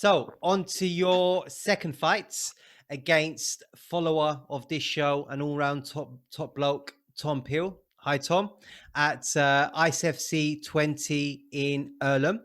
So on to your second fight against follower of this show and all-round top bloke, Tom Peel. Hi, Tom, at ICFC 20 in Earlham.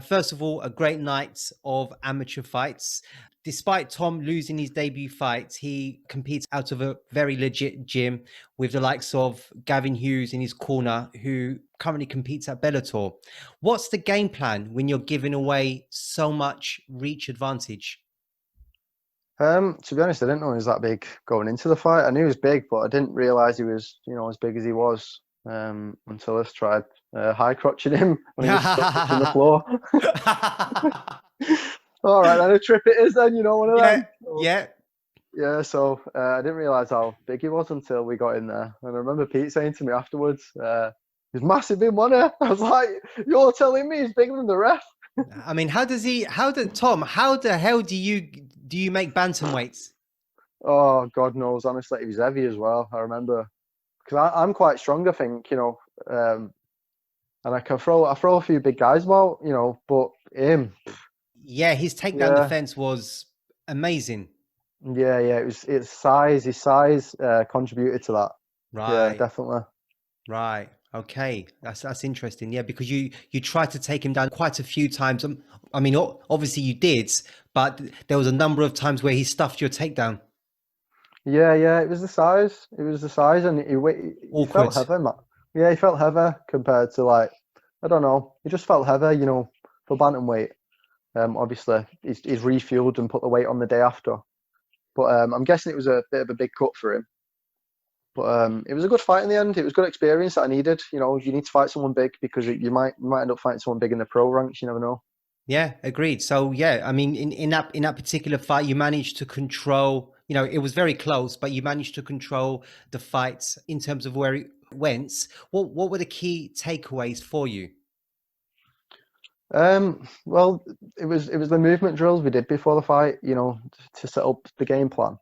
First of all, a great night of amateur fights. Despite Tom losing his debut fight, he competes out of a very legit gym with the likes of Gavin Hughes in his corner, who currently competes at Bellator. What's the game plan when you're giving away so much reach advantage? To be honest, I didn't know he was that big going into the fight. I knew he was big, but I didn't realise he was, as big as he was until I tried high crotching him when he was touching the floor. All right, then a trip it is then, one of them. Yeah, so I didn't realise how big he was until we got in there. And I remember Pete saying to me afterwards, he's massive in one. I was like, you're telling me he's bigger than the ref? I mean, how the hell do you make bantamweights? Oh, God knows. Honestly, he was heavy as well. I remember, because I'm quite strong, I think, and I throw a few big guys about, but him. Yeah, his takedown defense was amazing. Yeah, his size contributed to that. Right. Yeah, definitely. Right. Okay, that's interesting. Yeah, because you tried to take him down quite a few times. I mean, obviously you did, but there was a number of times where he stuffed your takedown. Yeah, it was the size. And he felt heavy. Yeah, he felt heavy compared to I don't know. He just felt heavy, for bantamweight. Obviously he's refueled and put the weight on the day after. But I'm guessing it was a bit of a big cut for him. But it was a good fight in the end. It was good experience that I needed. You need to fight someone big because you might end up fighting someone big in the pro ranks. You never know. Yeah, agreed. So yeah, I mean, in that particular fight, you managed to control. It was very close, but you managed to control the fight in terms of where it went. What were the key takeaways for you? Well, it was the movement drills we did before the fight. To set up the game plan.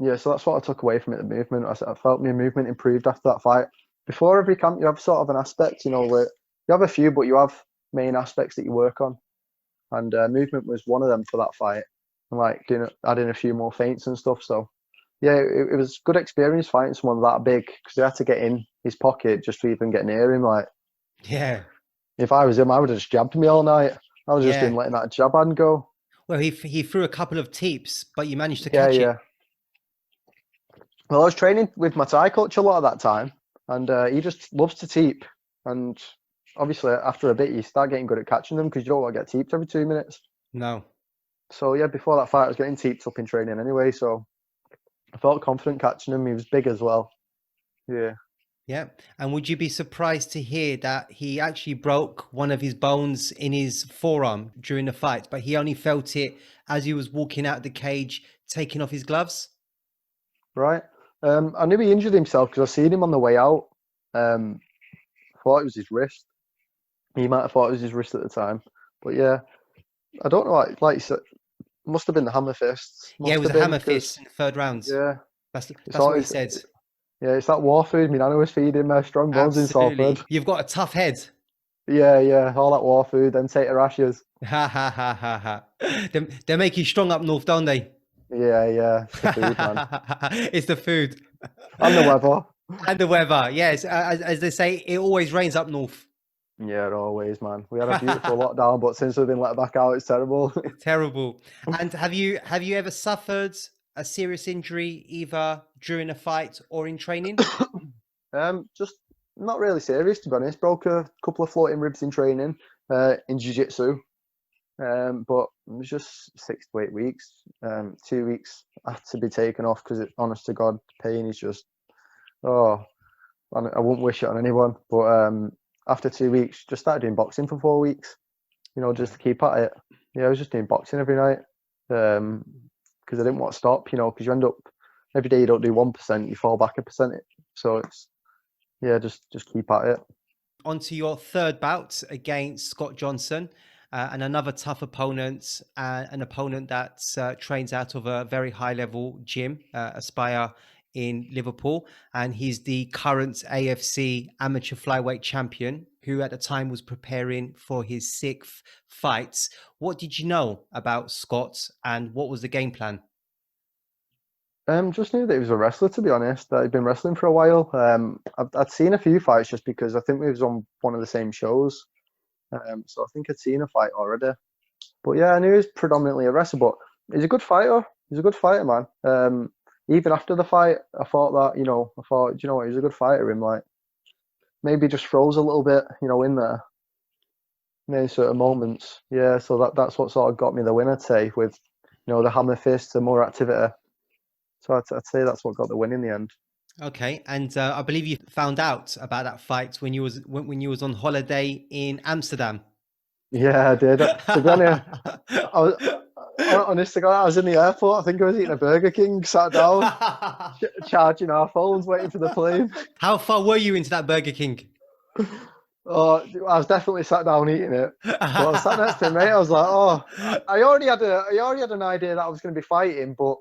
Yeah, so that's what I took away from it, the movement. I felt my movement improved after that fight. Before every camp, you have sort of an aspect, where you have a few, but you have main aspects that you work on. And movement was one of them for that fight. And adding a few more feints and stuff. So, yeah, it was good experience fighting someone that big because they had to get in his pocket just to even get near him. Yeah. If I was him, I would have just jabbed me all night. I was just been letting that jab hand go. Well, he threw a couple of teeps, but you managed to catch it. Well, I was training with my Thai coach a lot at that time, and he just loves to teep. And obviously, after a bit, you start getting good at catching them because you don't want to get teeped every 2 minutes. No. So, yeah, before that fight, I was getting teeped up in training anyway, so I felt confident catching him. He was big as well. Yeah. Yeah. And would you be surprised to hear that he actually broke one of his bones in his forearm during the fight, but he only felt it as he was walking out of the cage, taking off his gloves? Right. I knew he injured himself because I seen him on the way out. I thought it was his wrist. He might have thought it was his wrist at the time. But yeah, I don't know. Like you said, must have been the hammer fists. It was a hammer fist in the third round. Yeah. That's what he said. Yeah, it's that war food. My nana was feeding strong bones in Salford. You've got a tough head. Yeah. All that war food, then take the rashes. Ha. They make you strong up north, don't they? Yeah. It's the food, man. It's the food. And the weather. And the weather, yes. As they say, it always rains up north. Yeah, always, man. We had a beautiful lockdown, but since we've been let back out, it's terrible. Terrible. And have you ever suffered a serious injury either during a fight or in training? Just not really serious, to be honest. Broke a couple of floating ribs in training, in jiu-jitsu. But it was just 6 to 8 weeks. 2 weeks had to be taken off because, honest to God, pain is just, I wouldn't wish it on anyone. But after 2 weeks, just started doing boxing for 4 weeks, just to keep at it. Yeah, I was just doing boxing every night because I didn't want to stop, because you end up, every day you don't do 1%, you fall back a percent. So it's, just keep at it. On to your third bout against Scott Johnson. And another tough opponent, an opponent that trains out of a very high-level gym, Aspire in Liverpool. And he's the current AFC Amateur Flyweight champion, who at the time was preparing for his 6th fight. What did you know about Scott, and what was the game plan? Just knew that he was a wrestler, to be honest. He'd been wrestling for a while. I'd seen a few fights just because I think we was on one of the same shows. So I think I'd seen a fight already. But yeah, I knew he was predominantly a wrestler, but he's a good fighter. He's a good fighter, man. Even after the fight, I thought that, do you know what, he's a good fighter. Him, like, maybe just throws a little bit, in there, in certain moments. Yeah, so that's what sort of got me the win, I'd say, with, the hammer fist, the more activity. So I'd say that's what got the win in the end. Okay, and I believe you found out about that fight when you was on holiday in Amsterdam. Yeah, I did. To be honest, I was, honest to God, I was in the airport. I think I was eating a Burger King, sat down, charging our phones, waiting for the plane. How far were you into that Burger King? Oh, I was definitely sat down eating it. But I was sat next to him, mate. I was like, oh, I already had an idea that I was going to be fighting, but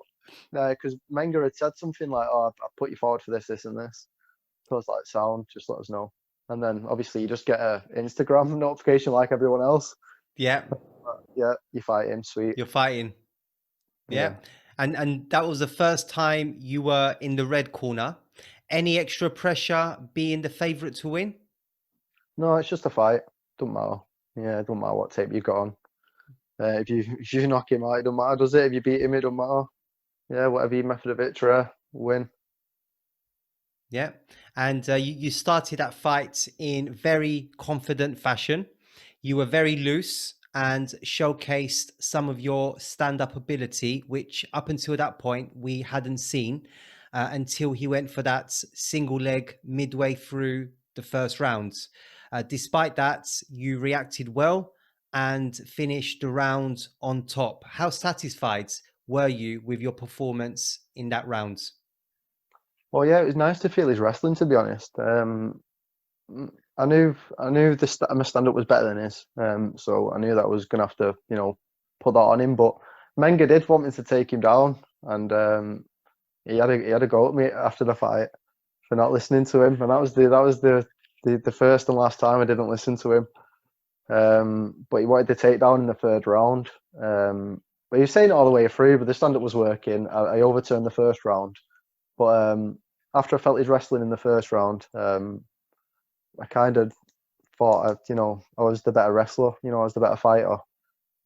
because Menga had said something like, oh, I put you forward for this, this, and this. So I was like, sound, just let us know. And then obviously you just get a Instagram notification like everyone else. Yeah. Yeah, you're fighting, sweet. You're fighting. Yeah. And that was the first time you were in the red corner. Any extra pressure being the favourite to win? No, it's just a fight. Don't matter. Yeah, it don't matter what tape you've got on. If you knock him out, it don't matter, does it? If you beat him, it don't matter. Yeah, whatever your method of victory, win. Yeah. And you started that fight in very confident fashion. You were very loose and showcased some of your stand-up ability, which up until that point we hadn't seen until he went for that single leg midway through the first round. Despite that, you reacted well and finished the round on top. How satisfied were you with your performance in that round? Well, yeah, it was nice to feel his wrestling, to be honest. I knew my stand-up was better than his, so I knew that I was gonna have to, put that on him. But Menga did want me to take him down, and he had a go at me after the fight for not listening to him, and that was the first and last time I didn't listen to him. But he wanted to take down in the third round. But he was saying it all the way through, but the stand-up was working. I overturned the first round, but after I felt his wrestling in the first round, I kind of thought, I was the better wrestler. I was the better fighter.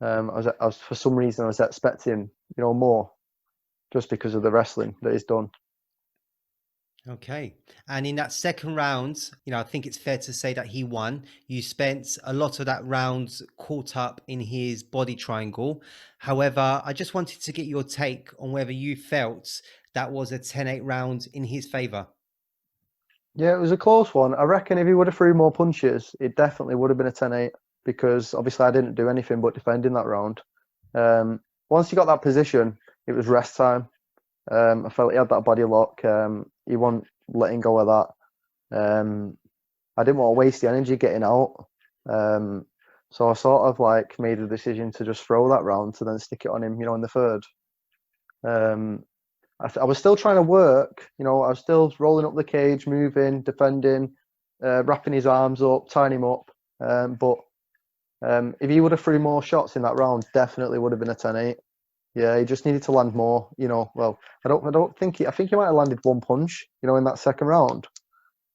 I was for some reason I was expecting, more, just because of the wrestling that he's done. Okay. And in that second round, I think it's fair to say that he won. You spent a lot of that round caught up in his body triangle. However, I just wanted to get your take on whether you felt that was a 10-8 round in his favor. Yeah, it was a close one. I reckon if he would have threw more punches, it definitely would have been a 10-8, because obviously I didn't do anything but defending that round. Once he got that position, it was rest time. I felt he had that body lock. He wasn't letting go of that. I didn't want to waste the energy getting out. So I sort of like made a decision to just throw that round to then stick it on him, in the third. I was still trying to work, I was still rolling up the cage, moving, defending, wrapping his arms up, tying him up. But if he would have threw more shots in that round, definitely would have been a 10-8. Yeah, he just needed to land more, Well, I think he might have landed one punch, in that second round.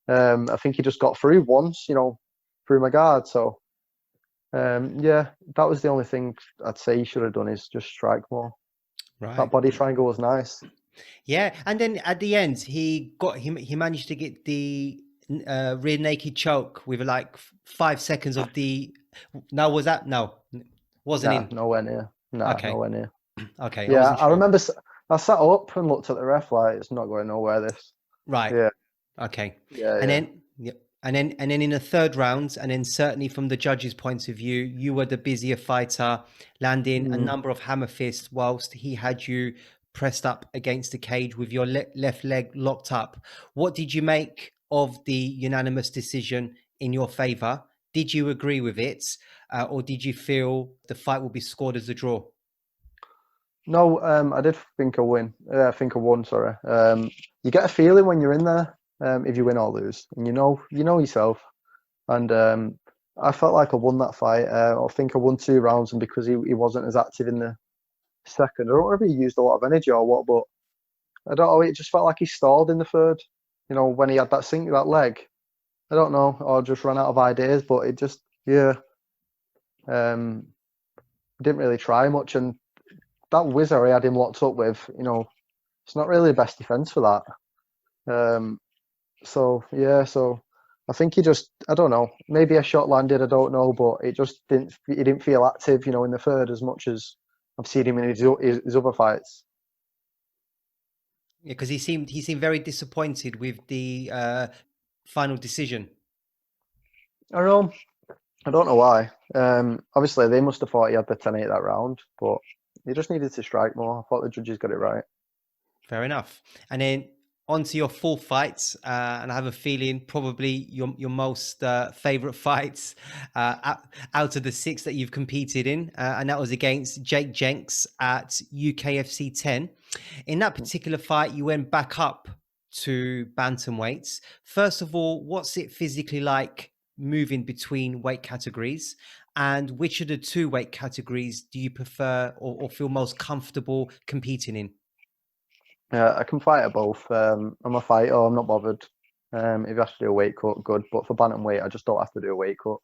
I think he just got through once, through my guard. So, yeah, that was the only thing I'd say he should have done, is just strike more. Right. That body triangle was nice. Yeah, and then at the end, he managed to get the rear naked choke with like 5 seconds of the. No, was that no? Wasn't in. Nowhere near. Okay. Nowhere near. Okay. Yeah, I remember. I sat up and looked at the ref like, it's not going nowhere. This. Right. Yeah. Okay. Yeah. And yeah. then. And then in the third round, and then certainly from the judge's point of view, you were the busier fighter, landing a number of hammer fists whilst he had you pressed up against the cage with your left leg locked up. What did you make of the unanimous decision in your favor? Did you agree with it, or did you feel the fight will be scored as a draw? No, I did think I won. Sorry. You get a feeling when you're in there, if you win or lose, and you know yourself. and I felt like I won that fight. I think I won 2 rounds, and because he wasn't as active in the second, I don't know if he used a lot of energy or what, but I don't know. It just felt like he stalled in the third. You know, when he had that leg. I don't know, or just ran out of ideas. But it just, yeah, didn't really try much. And that whizzer he had him locked up with, you know, it's not really the best defense for that. So yeah, so I think he just, I don't know, maybe a shot landed, I don't know, but it just he didn't feel active, you know, in the third as much as I've seen him in his other fights. Yeah, because he seemed very disappointed with the final decision. I don't know why. Obviously they must have thought he had the 10-8 that round, but he just needed to strike more. I thought the judges got it right. Fair enough. And then on to your 4 fights, and I have a feeling probably your most favorite fights out of the 6 that you've competed in, and that was against Jake Jenks at UKFC 10. In that particular fight, you went back up to bantamweights. First of all, what's it physically like moving between weight categories? And which of the 2 weight categories do you prefer or feel most comfortable competing in? Yeah, I can fight at both. I'm a fighter. I'm not bothered. If you have to do a weight cut, good. But for bantamweight, I just don't have to do a weight cut.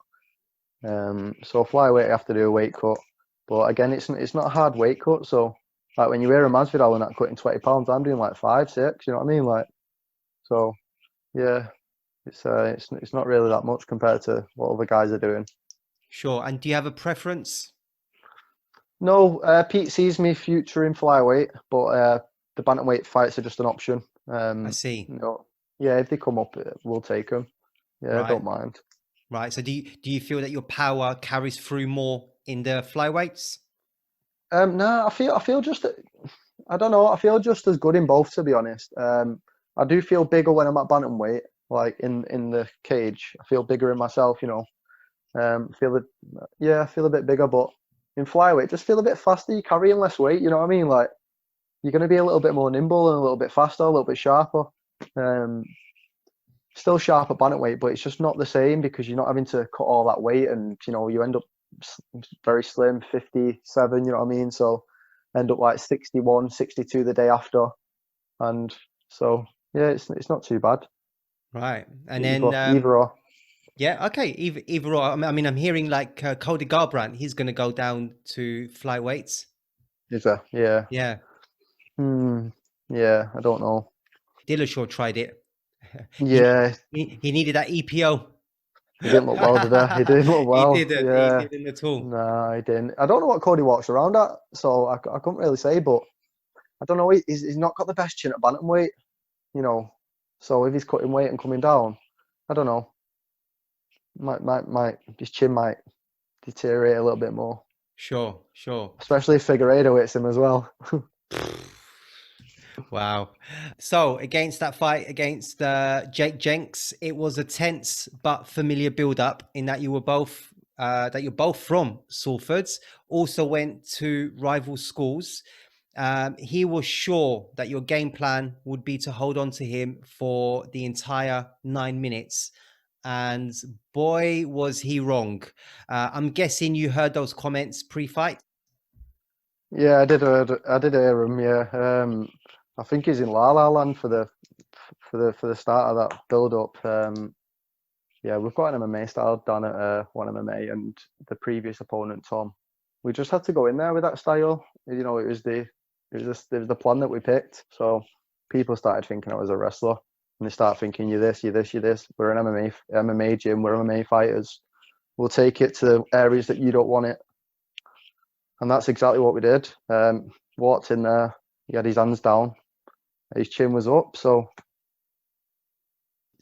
So flyweight, I have to do a weight cut. But again, it's not a hard weight cut. So like when you wear a Masvidal and that cutting 20 pounds, I'm doing like 5, 6. You know what I mean? Like, so yeah, it's not really that much compared to what other guys are doing. Sure. And do you have a preference? No, Pete sees me future in flyweight, but the bantamweight fights are just an option. I see. You know, yeah, if they come up, we'll take them. Yeah, Right. I don't mind. Right. So do you feel that your power carries through more in the flyweights? No, I feel just, I don't know, I feel just as good in both, to be honest. I do feel bigger when I'm at bantamweight, like in the cage. I feel bigger in myself, you know. I feel a bit bigger, but in flyweight, just feel a bit faster. You're carrying less weight, you know what I mean? Like you're going to be a little bit more nimble and a little bit faster, a little bit sharper. Still sharp at bantamweight, but it's just not the same because you're not having to cut all that weight, and you know you end up very slim, 57. You know what I mean? So end up like 61, 62 the day after, and so yeah, it's not too bad. Right. And Either or. yeah, okay, either or. I mean, I'm hearing like Cody Garbrandt, he's going to go down to flyweights. Is there? Yeah. Yeah. Yeah, I don't know. Dillashaw tried it. Yeah, He needed that EPO. he didn't look well, did he? He didn't look well. He didn't. Yeah. He didn't at all. No, he didn't. I don't know what Cody walks around at, so I couldn't really say, but I don't know. He's not got the best chin at bantamweight, you know. So if he's cutting weight and coming down, I don't know. His chin might deteriorate a little bit more. Sure. Especially if Figueiredo hits him as well. Wow. So against that fight against Jake Jenks, it was a tense but familiar build-up in that you're both from Salford, also went to rival schools. He was sure that your game plan would be to hold on to him for the entire 9 minutes. And boy, was he wrong. I'm guessing you heard those comments pre-fight. Yeah, I did hear him. Yeah, I think he's in La La Land for the start of that build up. Yeah, we've got an MMA style done at One MMA, and the previous opponent Tom. We just had to go in there with that style. You know, it was the plan that we picked. So people started thinking I was a wrestler, and they start thinking you're this, you're this, you're this. We're an MMA gym. We're MMA fighters. We'll take it to areas that you don't want it. And that's exactly what we did. Walked in there, he had his hands down, his chin was up. So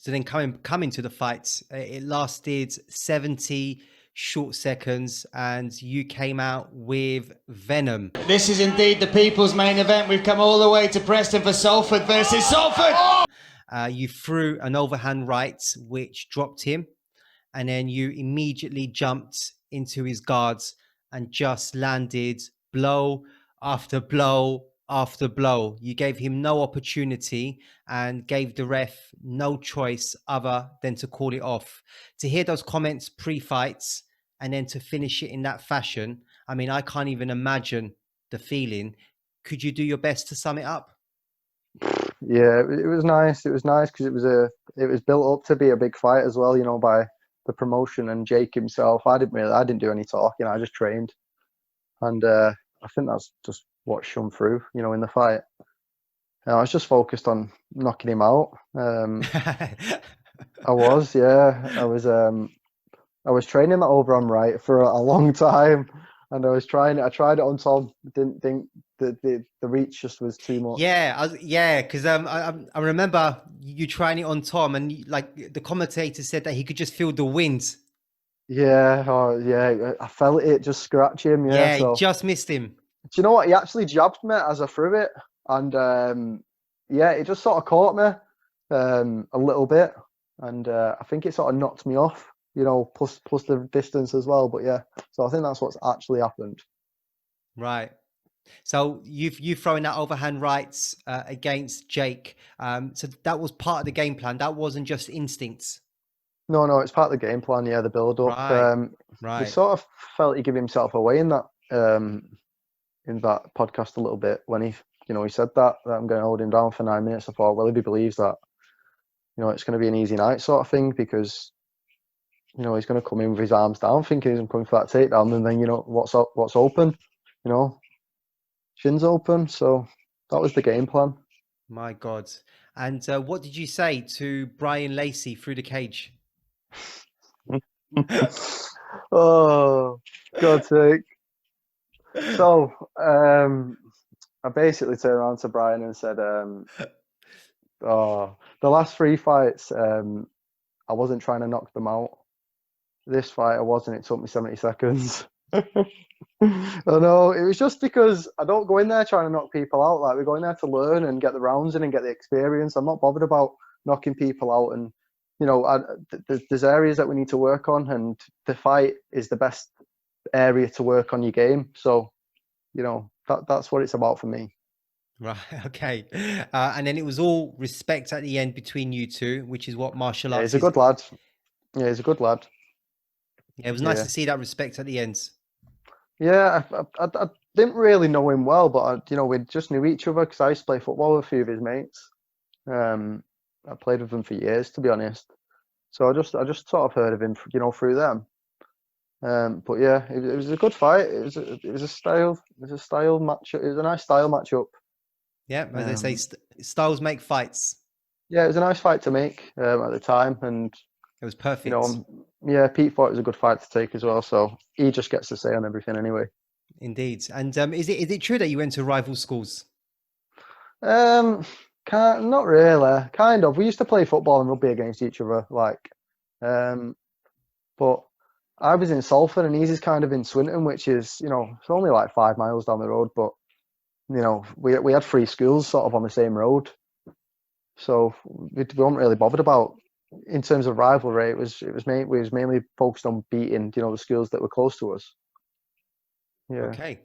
then coming to the fight, it lasted 70 short seconds, and you came out with venom. This is indeed the people's main event. We've come all the way to Preston for Salford versus Salford. You threw an overhand right, which dropped him, and then you immediately jumped into his guards and just landed blow after blow after blow. You gave him no opportunity and gave the ref no choice other than to call it off. To hear those comments pre-fights and then to finish it in that fashion, I mean, I can't even imagine the feeling. Could you do your best to sum it up? Yeah, it was nice. It was nice because it was built up to be a big fight as well, you know, by the promotion and Jake himself. I didn't do any talking. I just trained, and I think that's just what shone through, you know, in the fight. I was just focused on knocking him out. I was, yeah, I was training that overarm right for a long time, and I tried it on Tom. Didn't think the reach just was too much. Yeah, because I remember you trying it on Tom, and like the commentator said that he could just feel the wind. Yeah, oh, yeah, I felt it just scratch him. Yeah, Yeah, he so just missed him. do you know what? He actually jabbed me as I threw it, and yeah, it just sort of caught me a little bit, and I think it sort of knocked me off. You know, plus the distance as well. But yeah, so I think that's what's actually happened. Right. So you've thrown that overhand rights against Jake. So that was part of the game plan. That wasn't just instincts. No, it's part of the game plan. Yeah, the build up. Right. He Right. sort of felt he gave himself away in that podcast a little bit when he said that I'm going to hold him down for 9 minutes. I thought, well, if he believes that, you know, it's going to be an easy night sort of thing, because you know he's going to come in with his arms down, thinking he's coming for that takedown, and then you know what's open, you know, shin's open. So that was the game plan. My God. And what did you say to Brian Lacey through the cage? Oh, God's sake. So I basically turned around to Brian and said, oh, the last 3 fights, I wasn't trying to knock them out. This fight I wasn't. It took me 70 seconds. I know, it was just because I don't go in there trying to knock people out. Like, we're going there to learn and get the rounds in and get the experience. I'm not bothered about knocking people out. And you know, there's areas that we need to work on, and the fight is the best area to work on your game. So you know, that's what it's about for me. Right. Okay. And then it was all respect at the end between you two, which is what martial Yeah, arts he's a is. good lad. Yeah, he's a good lad. Yeah, it was nice Yeah. to see that respect at the end. Yeah, I didn't really know him well, but you know, we just knew each other because I used to play football with a few of his mates. I played with them for years, to be honest. So I just sort of heard of him, you know, through them. But yeah, it was a good fight. It was a style match. It was a nice style matchup. Yeah, as they say, styles make fights. Yeah, it was a nice fight to make at the time, and It was you perfect. know, yeah, Pete thought it was a good fight to take as well. So he just gets to say on everything anyway. Indeed. And is it true that you went to rival schools? Not really. Kind of. We used to play football and rugby against each other, like, but I was in Salford and he's kind of in Swinton, which is, you know, it's only like 5 miles down the road, but you know, we had 3 schools sort of on the same road, so we weren't really bothered about, in terms of rivalry. We was mainly focused on beating, you know, the schools that were close to us. Yeah. Okay.